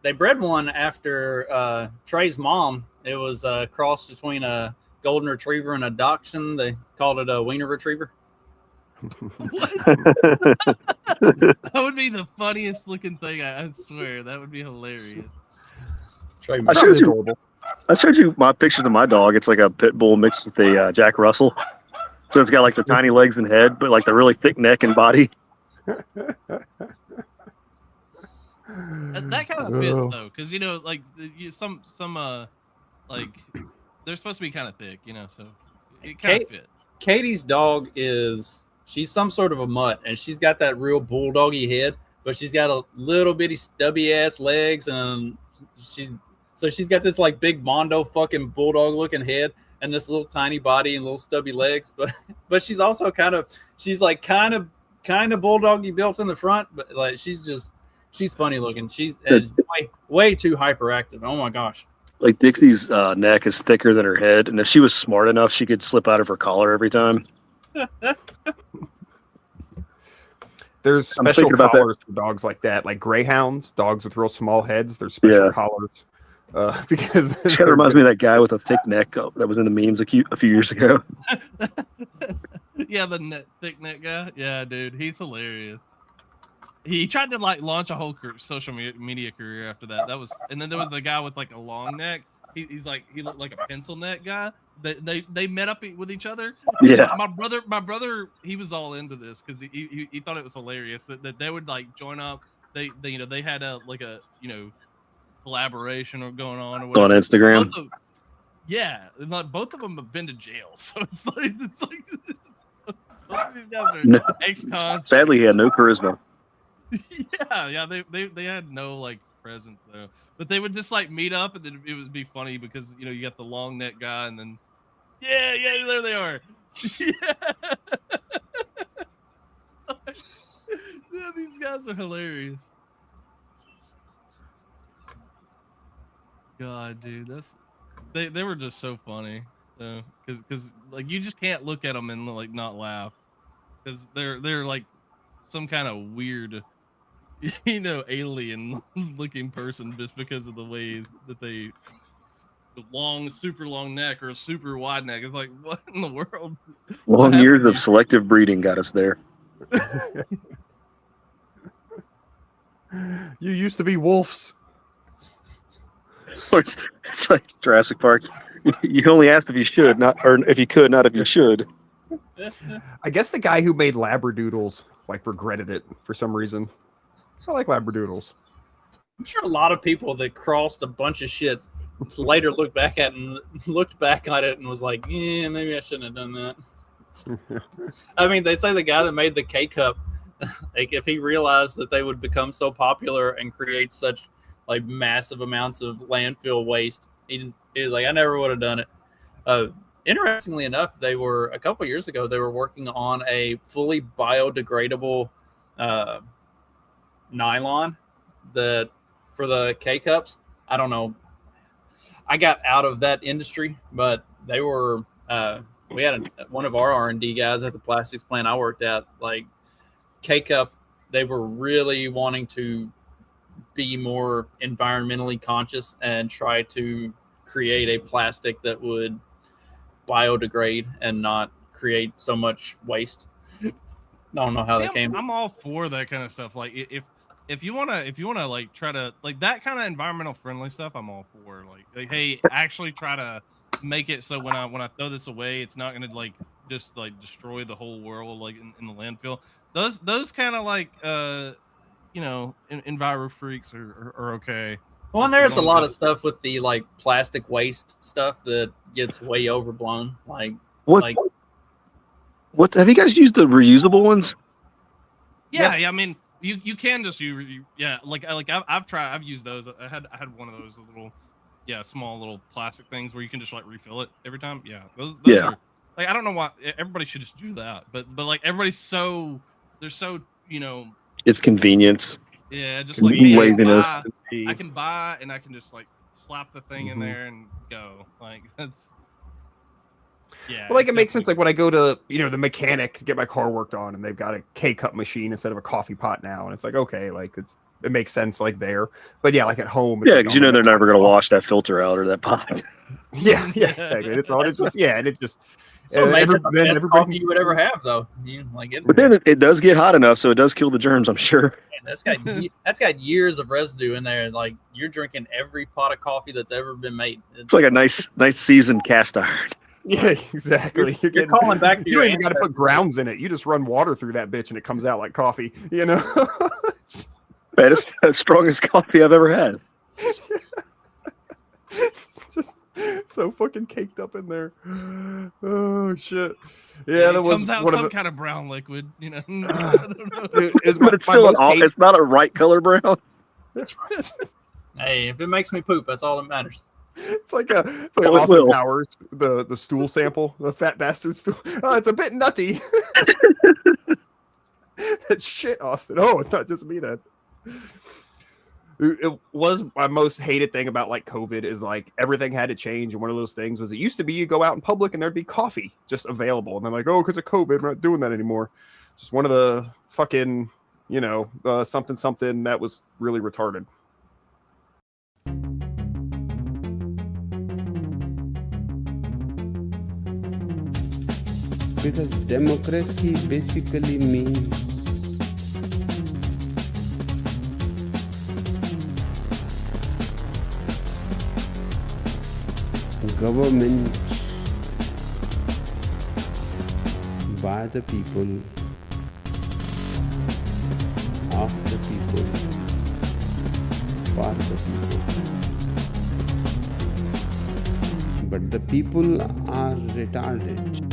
They bred one after Trey's mom. It was a cross between a golden retriever and a dachshund. They called it a wiener retriever. That would be the funniest looking thing. I swear that would be hilarious. I showed you my picture of my dog. It's like a pit bull mixed with a Jack Russell. So it's got like the tiny legs and head, but like the really thick neck and body. That kind of fits though, because like some like they're supposed to be kind of thick, so it kind of fits. Katie's dog she's some sort of a mutt, and she's got that real bulldoggy head, but she's got a little bitty stubby ass legs, and she's got this like big mondo fucking bulldog looking head and this little tiny body and little stubby legs, but she's also kind of bulldoggy built in the front, but like she's funny looking. She's way too hyperactive. Oh my gosh. Like Dixie's neck is thicker than her head, and if she was smart enough, she could slip out of her collar every time. There's I'm special thinking about that. collars for dogs like that, like greyhounds, dogs with real small heads. There's special Yeah. collars because It kind of reminds me of that guy with a thick neck that was in the memes a few years ago. Yeah, the thick neck guy. Yeah, dude, he's hilarious. He tried to like launch a whole social media career after that. That was, and then there was the guy with like a long neck. He's like, he looked like a pencil neck guy. They met up with each other. Yeah. My brother, he was all into this because he thought it was hilarious that they would like join up. They had a collaboration going on or whatever. On Instagram. Yeah, and like both of them have been to jail, so it's like both these guys are No, ex-cons. sadly, he had no charisma. Yeah, they had no like presence though. But they would just like meet up, and then it would be funny because you got the long neck guy, and then yeah, there they are. Yeah, these guys are hilarious. God, dude, they were just so funny though, because like you just can't look at them and like not laugh because they're like some kind of weird alien looking person just because of the way that the super long neck or a super wide neck. It's like, what in the world? Long years of selective breeding got us there. You used to be wolves. It's like Jurassic Park. You only asked if you should, or if you could, not if you should. I guess the guy who made Labradoodles like regretted it for some reason. I like Labradoodles. I'm sure a lot of people that crossed a bunch of shit later looked back at it and was like, yeah, maybe I shouldn't have done that. I mean, they say the guy that made the K-Cup, like if he realized that they would become so popular and create such like massive amounts of landfill waste, he was like, I never would have done it. Interestingly enough, a couple years ago, they were working on a fully biodegradable nylon for the K-Cups. I don't know. I got out of that industry, but they were, we had one of our R&D guys at the plastics plant I worked at, like K-Cup, they were really wanting to be more environmentally conscious and try to create a plastic that would biodegrade and not create so much waste. I don't know how that came. I'm all for that kind of stuff. Like if you wanna like try to like that kind of environmental friendly stuff, I'm all for. Like hey, actually try to make it so when I throw this away, it's not gonna like just like destroy the whole world like in the landfill. Those kind of like enviro freaks are okay. Well, and there's a lot of stuff with the like plastic waste stuff that gets way overblown. Like what have you guys used the reusable ones? Yeah. I mean, you can just I've used those. I had one of those little small little plastic things where you can just like refill it every time. Yeah, those are like I don't know why everybody should just do that, but like everybody's so it's convenience. Yeah, just like me, laziness. I can buy and I can just like slap the thing in there and go. Like that's Well, like it makes sense. Like when I go to the mechanic to get my car worked on, and they've got a K-cup machine instead of a coffee pot now, and it's like okay, like it makes sense like there. But yeah, like at home, yeah, because they're never going to wash that filter out or that pot. yeah, exactly. It's just and it just. So maybe the best coffee you would ever have, though. But then it does get hot enough, so it does kill the germs, I'm sure. Man, that's got years of residue in there. Like you're drinking every pot of coffee that's ever been made. It's like a nice seasoned cast iron. Yeah, exactly. You're calling back to you your don't even got to put grounds in it. You just run water through that bitch, and it comes out like coffee. Man, it's the strongest coffee I've ever had. It's just so fucking caked up in there. Oh shit! Yeah, that was comes out one some of the... kind of brown liquid. I don't know. Dude, but it's still it's not a right color brown. Hey, if it makes me poop, that's all that matters. It's like Austin Powers, the stool sample, the fat bastard stool. Oh, it's a bit nutty. That's shit, Austin. Oh, it's not just me then. It was my most hated thing about like COVID is like everything had to change, and one of those things was it used to be you go out in public and there'd be coffee just available, and they're like, oh, because of COVID, we're not doing that anymore. Just one of the fucking something that was really retarded. Because democracy basically means government by the people, of the people, for the people. But the people are retarded.